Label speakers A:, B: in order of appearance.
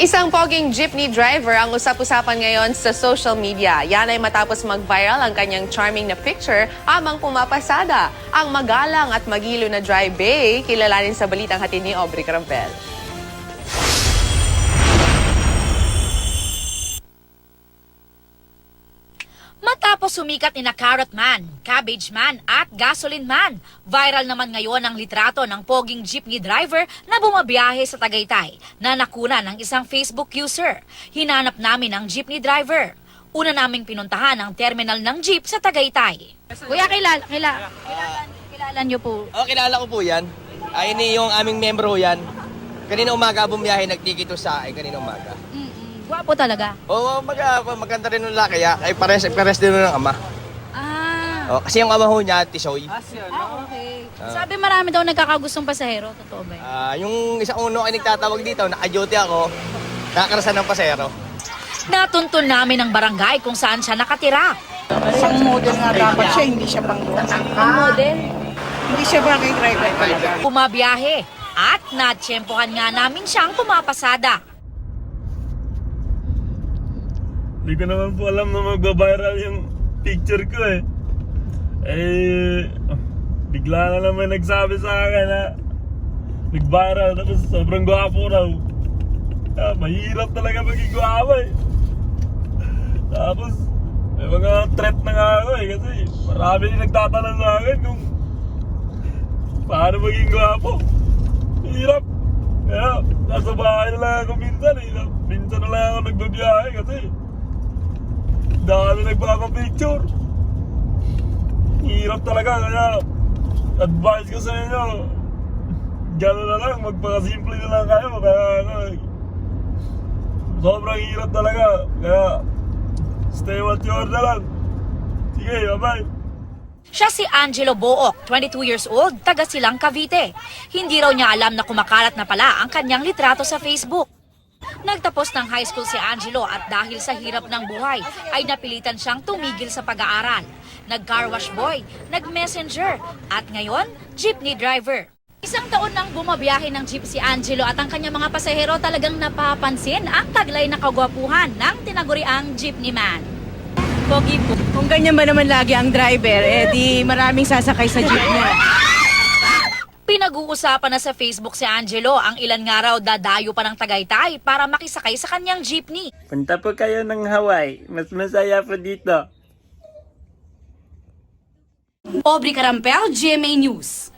A: Isang poging jeepney driver ang usap-usapan ngayon sa social media. Yan ay matapos mag-viral ang kanyang charming na picture habang pumapasada. Ang magalang at magilo na dry bay, kilalanin sa balitang hatid ni Aubrey Carampel.
B: Matapos sumikat ni na Carrot Man, Cabbage Man at Gasoline Man, viral naman ngayon ang litrato ng poging jeepney driver na bumabiyahe sa Tagaytay na nakuna ng isang Facebook user. Hinanap namin ang jeepney driver. Una naming pinuntahan ang terminal ng jeep sa Tagaytay.
C: Kuya, kilala niyo po.
D: Kilala ko po yan. Ini yung aming membro yan. Kanina umaga bumiyahe, nagtikito sa akin kanina umaga.
C: Gwapo talaga.
D: Oo, maganda rin ng laki. Ay pares din ng ama. Kasi yung ama ho niya, Tisoy.
C: Okay. Sabi marami daw nagkakagustong pasahero. Totoo ba yun?
D: Yung isang uno ay nagtatawag dito, naka-duty ako, nakakarasan ng pasahero.
B: Natuntun namin ang barangay kung saan siya nakatira.
E: Isang model nga dapat siya, hindi siya pang
C: Model?
E: Hindi siya bagay driver talaga.
B: Bumabiyahe at natsyempohan nga namin siyang pumapasada.
F: Hindi ko naman po alam na magbabiral yung picture ko eh. Bigla na naman nagsabi sa akin na nag-viral tapos sobrang gwapo raw. Mahirap talaga maging gwapo eh. Tapos may mga threat na nga ako eh kasi marami rin nagtatanong sa akin kung paano maging gwapo. Hirap. Kaya nasa bahay na lang ako minsan eh. Minsan na lang ako nagbabiyahe kasi dami nagpapapicture. Hirap talaga, kaya advice ko sa inyo, gano'n na lang, magpakasimple na lang kayo. Kaya sobrang hirap talaga, kaya stay what you are na lang. Sige, bye-bye.
B: Siya si Angelo Book, 22 years old, taga Silang Cavite. Hindi raw niya alam na kumakalat na pala ang kanyang litrato sa Facebook. Nagtapos ng high school si Angelo at dahil sa hirap ng buhay ay napilitan siyang tumigil sa pag-aaral. Nag-car wash boy, nag-messenger at ngayon, jeepney driver. Isang taon nang bumabiyahe ng jeep si Angelo at ang kanyang mga pasahero talagang napapansin ang taglay na kagwapuhan ng tinaguriang jeepney man. Pogi po.
E: Kung ganyan ba naman lagi ang driver, di maraming sasakay sa jeep niya.
B: Pinag-uusapan na sa Facebook si Angelo ang ilan nga raw dadayo pa ng Tagaytay para makisakay sa kanyang jeepney.
F: Punta po kayo ng Hawaii, mas masaya po dito.
B: Aubrey Carampel, GMA News.